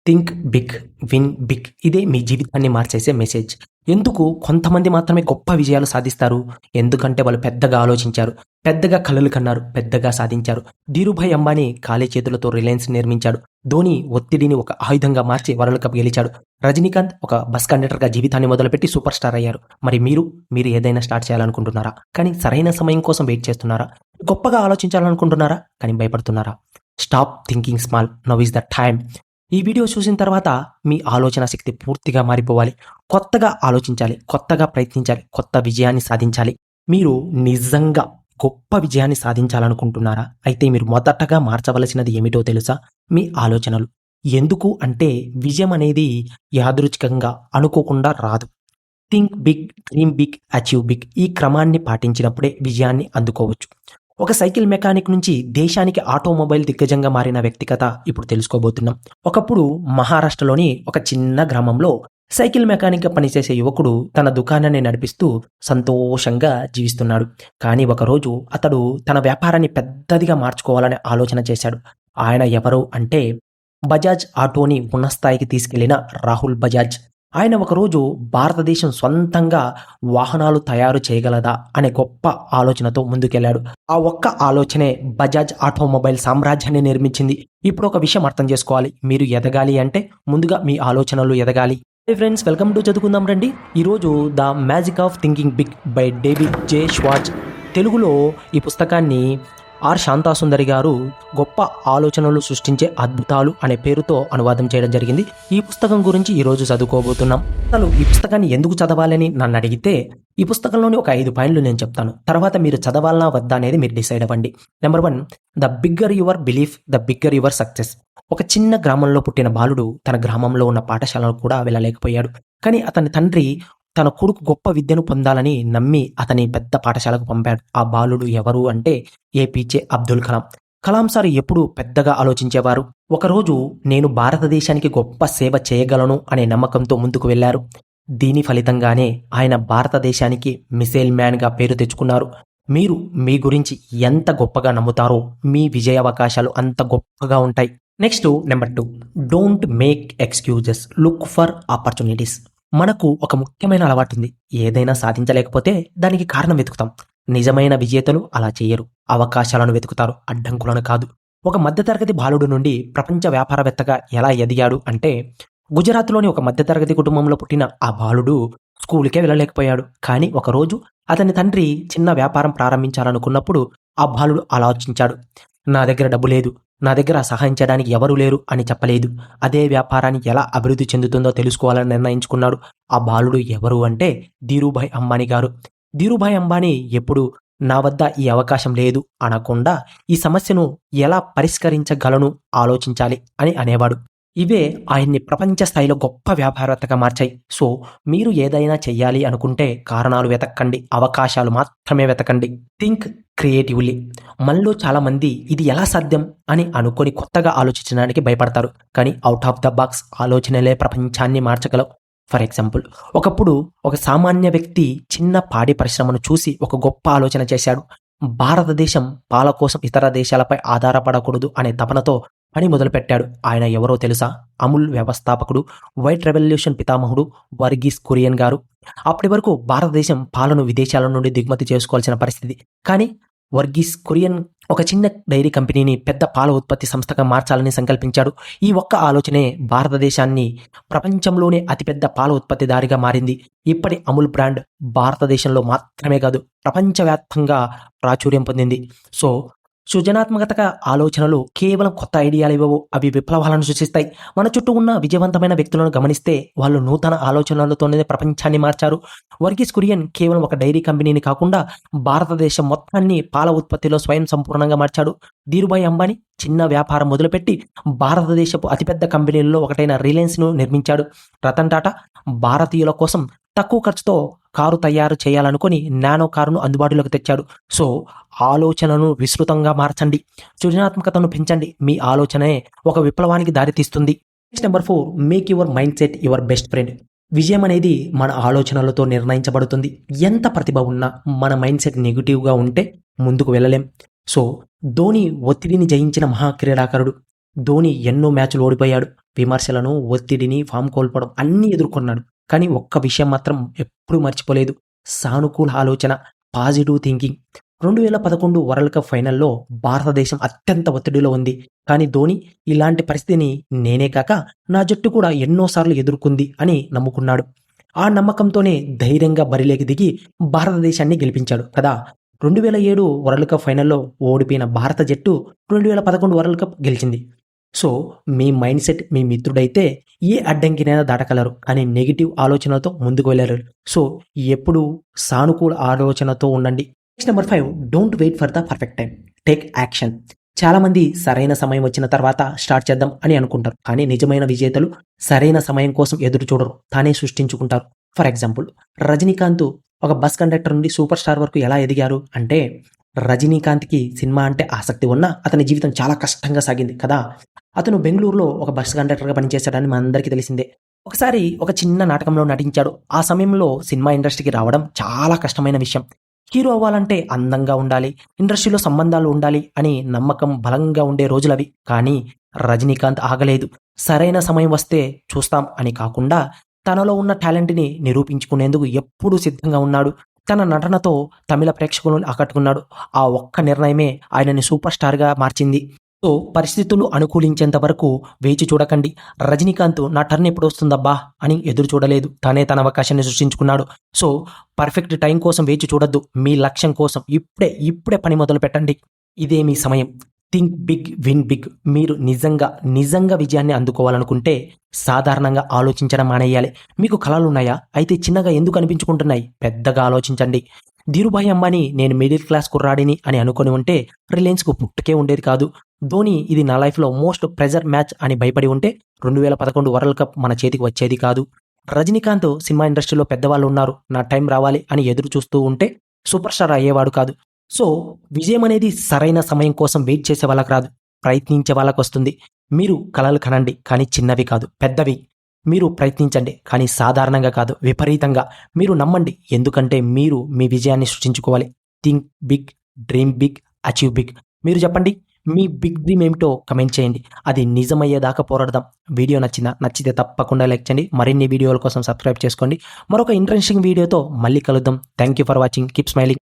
Think big, win big. ఇదే మీ జీవితాన్ని మార్చేసే మెసేజ్. ఎందుకు కొంతమంది మాత్రమే గొప్ప విజయాలు సాధిస్తారు? ఎందుకంటే వాళ్ళు పెద్దగా ఆలోచించారు, పెద్దగా కలలు కన్నారు, పెద్దగా సాధించారు. ధీరుభాయ్ అంబానీ ఖాళీ చేతులతో రిలయన్స్ నిర్మించాడు. ధోని ఒత్తిడిని ఒక ఆయుధంగా మార్చి వరల్డ్ కప్ గెలిచాడు. రజనీకాంత్ ఒక బస్ కండక్టర్గా జీవితాన్ని మొదలుపెట్టి సూపర్ స్టార్ అయ్యారు. మరి మీరు ఏదైనా స్టార్ట్ చేయాలనుకుంటున్నారా? కానీ సరైన సమయం కోసం వెయిట్ చేస్తున్నారా? గొప్పగా ఆలోచించాలనుకుంటున్నారా? కానీ భయపడుతున్నారా? Stop thinking small, now is the time. ఈ వీడియో చూసిన తర్వాత మీ ఆలోచన శక్తి పూర్తిగా మారిపోవాలి. కొత్తగా ఆలోచించాలి, కొత్తగా ప్రయత్నించాలి, కొత్త విజయాన్ని సాధించాలి. మీరు నిజంగా గొప్ప విజయాన్ని సాధించాలనుకుంటున్నారా? అయితే మీరు మొదటగా మార్చవలసినది ఏమిటో తెలుసా? మీ ఆలోచనలు. ఎందుకు అంటే విజయం అనేది యాదృచ్ఛికంగా అనుకోకుండా రాదు. Think big, dream big, achieve big. ఈ క్రమాన్ని పాటించినప్పుడే విజయాన్ని అందుకోవచ్చు. ఒక సైకిల్ మెకానిక్ నుంచి దేశానికి ఆటోమొబైల్ దిగ్గజంగా మారిన వ్యక్తి కథ ఇప్పుడు తెలుసుకోబోతున్నాం. ఒకప్పుడు మహారాష్ట్రలోని ఒక చిన్న గ్రామంలో సైకిల్ మెకానిక్గా పనిచేసే యువకుడు తన దుకాణాన్ని నడిపిస్తూ సంతోషంగా జీవిస్తున్నాడు. కానీ ఒకరోజు అతడు తన వ్యాపారాన్ని పెద్దదిగా మార్చుకోవాలనే ఆలోచన చేశాడు. ఆయన ఎవరు అంటే బజాజ్ ఆటోని ఉన్నత స్థాయికి తీసుకెళ్లిన రాహుల్ బజాజ్. ఆయన ఒకరోజు భారతదేశం సొంతంగా వాహనాలు తయారు చేయగలదా అనే గొప్ప ఆలోచనతో ముందుకెళ్లాడు. ఆ ఒక్క ఆలోచనే బజాజ్ ఆటోమొబైల్ సామ్రాజ్యాన్ని నిర్మించింది. ఇప్పుడు ఒక విషయం అర్థం చేసుకోవాలి. మీరు ఎదగాలి అంటే ముందుగా మీ ఆలోచనలు ఎదగాలి. హే ఫ్రెండ్స్, వెల్కమ్ టు చదువుకుందాం రండి. ఈరోజు the magic of thinking big by David J Schwartz. తెలుగులో ఈ పుస్తకాన్ని ఆర్ శాంతాసుందరి గారు గొప్ప ఆలోచనలు సృష్టించే అద్భుతాలు అనే పేరుతో అనువాదం చేయడం జరిగింది. ఈ పుస్తకం గురించి ఈరోజు చదువుకోబోతున్నాం. అసలు ఈ పుస్తకాన్ని ఎందుకు చదవాలని నన్ను అడిగితే ఈ పుస్తకంలోని ఒక 5 పాయింట్లు నేను చెప్తాను. తర్వాత మీరు చదవాలనా వద్దా అనేది మీరు డిసైడ్ అవ్వండి. Number 1, the bigger your belief, the bigger your success. ఒక చిన్న గ్రామంలో పుట్టిన బాలుడు తన గ్రామంలో ఉన్న పాఠశాలకు కూడా వెళ్ళలేకపోయాడు. కానీ అతని తండ్రి తన కొడుకు గొప్ప విద్యను పొందాలని నమ్మి అతని పెద్ద పాఠశాలకు పంపాడు. ఆ బాలుడు ఎవరు అంటే ఏపీజే అబ్దుల్ కలాం. కలాం సార్ ఎప్పుడు పెద్దగా ఆలోచించేవారు. ఒకరోజు నేను భారతదేశానికి గొప్ప సేవ చేయగలను అనే నమ్మకంతో ముందుకు వెళ్లారు. దీని ఫలితంగానే ఆయన భారతదేశానికి మిసైల్ మ్యాన్గా పేరు తెచ్చుకున్నారు. మీరు మీ గురించి ఎంత గొప్పగా నమ్ముతారో మీ విజయ అవకాశాలు అంత గొప్పగా ఉంటాయి. Next, number 2, don't make excuses, look for opportunities. మనకు ఒక ముఖ్యమైన అలవాటు ఉంది. ఏదైనా సాధించలేకపోతే దానికి కారణం వెతుకుతాం. నిజమైన విజేతలు అలా చేయరు. అవకాశాలను వెతుకుతారు, అడ్డంకులను కాదు. ఒక మధ్యతరగతి బాలుడు నుండి ప్రపంచ వ్యాపారవేత్తగా ఎలా ఎదిగాడు అంటే గుజరాత్లోని ఒక మధ్యతరగతి కుటుంబంలో పుట్టిన ఆ బాలుడు స్కూల్కే వెళ్ళలేకపోయాడు. కానీ ఒకరోజు అతని తండ్రి చిన్న వ్యాపారం ప్రారంభించాలనుకున్నప్పుడు ఆ బాలుడు ఆలోచించాడు. నా దగ్గర డబ్బు లేదు, నా దగ్గర సహాయం చేయడానికి ఎవరూ లేరు అని చెప్పలేదు. అదే వ్యాపారాన్ని ఎలా అభివృద్ధి చెందుతుందో తెలుసుకోవాలని నిర్ణయించుకున్నాడు. ఆ బాలుడు ఎవరు అంటే ధీరుభాయ్ అంబానీ గారు. ధీరుభాయ్ అంబానీ ఎప్పుడు నా వద్ద ఈ అవకాశం లేదు అనకుండా ఈ సమస్యను ఎలా పరిష్కరించగలను ఆలోచించాలి అని అనేవాడు. ఇవే ఆయన్ని ప్రపంచ స్థాయిలో గొప్ప వ్యాపారవేత్తగా మార్చాయి. సో మీరు ఏదైనా చెయ్యాలి అనుకుంటే కారణాలు వెతకండి, అవకాశాలు మాత్రమే వెతకండి. Think creatively. మనలో చాలా మంది ఇది ఎలా సాధ్యం అని అనుకొని కొత్తగా ఆలోచించడానికి భయపడతారు. కానీ అవుట్ ఆఫ్ ద బాక్స్ ఆలోచనలే ప్రపంచాన్ని మార్చగలవు. ఫర్ ఎగ్జాంపుల్, ఒకప్పుడు ఒక సామాన్య వ్యక్తి చిన్న పాడి పరిశ్రమను చూసి ఒక గొప్ప ఆలోచన చేశాడు. భారతదేశం పాల కోసం ఇతర దేశాలపై ఆధారపడకూడదు అనే తపనతో పని మొదలుపెట్టాడు. ఆయన ఎవరో తెలుసా? అమూల్ వ్యవస్థాపకుడు, వైట్ రెవల్యూషన్ పితామహుడు వర్గీస్ కురియన్ గారు. అప్పటి వరకు భారతదేశం పాలను విదేశాల నుండి దిగుమతి చేసుకోవాల్సిన పరిస్థితి. కానీ వర్గీస్ కురియన్ ఒక చిన్న డైరీ కంపెనీని పెద్ద పాల ఉత్పత్తి సంస్థగా మార్చాలని సంకల్పించాడు. ఈ ఒక్క ఆలోచనే భారతదేశాన్ని ప్రపంచంలోనే అతిపెద్ద పాల ఉత్పత్తిదారిగా మారింది. ఇప్పటి అమూల్ బ్రాండ్ భారతదేశంలో మాత్రమే కాదు ప్రపంచవ్యాప్తంగా ప్రాచుర్యం పొందింది. సో సృజనాత్మకత ఆలోచనలు కేవలం కొత్త ఐడియాలు ఇవ్వవు, అవి విప్లవాలను సృష్టిస్తాయి. మన చుట్టూ ఉన్న విజయవంతమైన వ్యక్తులను గమనిస్తే వాళ్ళు నూతన ఆలోచనలతోనే ప్రపంచాన్ని మార్చారు. వర్గీస్ కురియన్ కేవలం ఒక డైరీ కంపెనీని కాకుండా భారతదేశం మొత్తాన్ని పాల ఉత్పత్తిలో స్వయం సంపూర్ణంగా మార్చాడు. ధీరుభాయ్ అంబానీ చిన్న వ్యాపారం మొదలుపెట్టి భారతదేశపు అతిపెద్ద కంపెనీల్లో ఒకటైన రిలయన్స్ను నిర్మించాడు. రతన్ టాటా భారతీయుల కోసం తక్కువ ఖర్చుతో కారు తయారు చేయాలనుకుని నానో కారును అందుబాటులోకి తెచ్చాడు. సో ఆలోచనను విస్తృతంగా మార్చండి, సృజనాత్మకతను పెంచండి. మీ ఆలోచనే ఒక విప్లవానికి దారితీస్తుంది. Number 4, make your mind set your best friend. విజయం అనేది మన ఆలోచనలతో నిర్ణయించబడుతుంది. ఎంత ప్రతిభ ఉన్నా మన మైండ్ సెట్ నెగిటివ్గా ఉంటే ముందుకు వెళ్ళలేం. సో ధోని ఒత్తిడిని జయించిన మహా క్రీడాకారుడు. ధోని ఎన్నో మ్యాచ్లు ఓడిపోయాడు. విమర్శలను, ఒత్తిడిని, ఫామ్ కోల్పోవడం అన్నీ ఎదుర్కొన్నాడు. కానీ ఒక్క విషయం మాత్రం ఎప్పుడూ మర్చిపోలేదు. సానుకూల ఆలోచన, పాజిటివ్ థింకింగ్. 2011 వరల్డ్ కప్ ఫైనల్‌లో భారతదేశం అత్యంత ఒత్తిడిలో ఉంది. కానీ ధోని ఇలాంటి పరిస్థితిని నేనే కాక నా జట్టు కూడా ఎన్నో సార్లు ఎదుర్కొంది అని నమ్ముకున్నాడు. ఆ నమ్మకంతోనే ధైర్యంగా బరిలోకి దిగి భారతదేశాన్ని గెలిపించాడు కదా! 2007 వరల్డ్ కప్ ఫైనల్‌లో ఓడిపోయిన భారత జట్టు 2011 వరల్డ్ కప్ గెలిచింది. సో, మీ మైండ్ సెట్ మీ మిత్రుడైతే ఏ అడ్డంకినైనా దాటగలరు. కానీ నెగెటివ్ ఆలోచనలతో ముందుకు వెళ్ళలేరు. సో, ఎప్పుడూ సానుకూల ఆలోచనతో ఉండండి. Next number 5, don't wait for the perfect time. Take action. చాలామంది సరైన సమయం వచ్చిన తర్వాత స్టార్ట్ చేద్దాం అని అనుకుంటారు. కానీ నిజమైన విజేతలు సరైన సమయం కోసం ఎదురు చూడరు. తానే సృష్టించుకుంటారు. ఫర్ ఎగ్జాంపుల్, రజనీకాంత్ ఒక బస్ కండక్టర్ నుండి సూపర్ స్టార్ వరకు ఎలా ఎదిగారు అంటే, రజనీకాంత్‌కి సినిమా అంటే ఆసక్తి ఉన్నా అతని జీవితం చాలా కష్టంగా సాగింది కదా! అతను బెంగుళూరులో ఒక బస్ కండక్టర్‌గా పనిచేశాడని మనందరికీ తెలిసిందే. ఒకసారి ఒక చిన్న నాటకంలో నటించాడు. ఆ సమయంలో సినిమా ఇండస్ట్రీకి రావడం చాలా కష్టమైన విషయం. హీరో అవ్వాలంటే అందంగా ఉండాలి, ఇండస్ట్రీలో సంబంధాలు ఉండాలి అని నమ్మకం బలంగా ఉండే రోజులవి. కానీ రజనీకాంత్ ఆగలేదు. సరైన సమయం వస్తే చూస్తాం అని కాకుండా తనలో ఉన్న టాలెంట్‌ని నిరూపించుకునేందుకు ఎప్పుడూ సిద్ధంగా ఉన్నాడు. తన నటనతో తమిళ ప్రేక్షకులను ఆకట్టుకున్నాడు. ఆ ఒక్క నిర్ణయమే ఆయనని సూపర్ స్టార్‌గా మార్చింది. సో, పరిస్థితులు అనుకూలించేంత వరకు వేచి చూడకండి. రజనీకాంత్ నా టర్న్ ఎప్పుడొస్తుందబ్బా అని ఎదురు చూడలేదు. తనే తన అవకాశాన్ని సృష్టించుకున్నాడు. సో, పర్ఫెక్ట్ టైం కోసం వేచి చూడొద్దు. మీ లక్ష్యం కోసం ఇప్పుడే పని మొదలు పెట్టండి. ఇదే మీ సమయం. Think big, win big. మీరు నిజంగా విజయాన్ని అందుకోవాలనుకుంటే సాధారణంగా ఆలోచించడం మానేయాలి. మీకు కలలున్నాయా? అయితే చిన్నగా ఎందుకు అనిపించుకుంటున్నాయి? పెద్దగా ఆలోచించండి. ధీరుభాయ్ అంబానీ నేను మిడిల్ క్లాస్ కుర్రాడిని అని అనుకుని ఉంటే రిలయన్స్‌కు పుట్టుకే ఉండేది కాదు. ధోని ఇది నా లైఫ్‌లో మోస్ట్ ప్రెజర్ మ్యాచ్ అని భయపడి ఉంటే 2011 వరల్డ్ కప్ మన చేతికి వచ్చేది కాదు. రజనీకాంత్ సినిమా ఇండస్ట్రీలో పెద్దవాళ్ళు ఉన్నారు, నా టైం రావాలి అని ఎదురు చూస్తూ ఉంటే సూపర్ స్టార్ అయ్యేవాడు కాదు. సో, విజయం అనేది సరైన సమయం కోసం వెయిట్ చేసే వాళ్ళకి రాదు, ప్రయత్నించే వాళ్ళకొస్తుంది. మీరు కలలు కనండి, కానీ చిన్నవి కాదు, పెద్దవి. మీరు ప్రయత్నించండి, కానీ సాధారణంగా కాదు, విపరీతంగా. మీరు నమ్మండి, ఎందుకంటే మీరు మీ విజయాన్ని సృష్టించుకోవాలి. Think big, dream big, achieve big. మీరు చెప్పండి, మీ బిగ్ డ్రీమ్ ఏమిటో కమెంట్ చేయండి. అది నిజమయ్యేదాకా పోరాడదాం. వీడియో నచ్చితే తప్పకుండా లైక్ చేయండి. మరిన్ని వీడియోల కోసం సబ్స్క్రైబ్ చేసుకోండి. మరొక ఇంట్రెస్టింగ్ వీడియోతో మళ్ళీ కలుద్దాం. Thank you for watching. Keep smiling.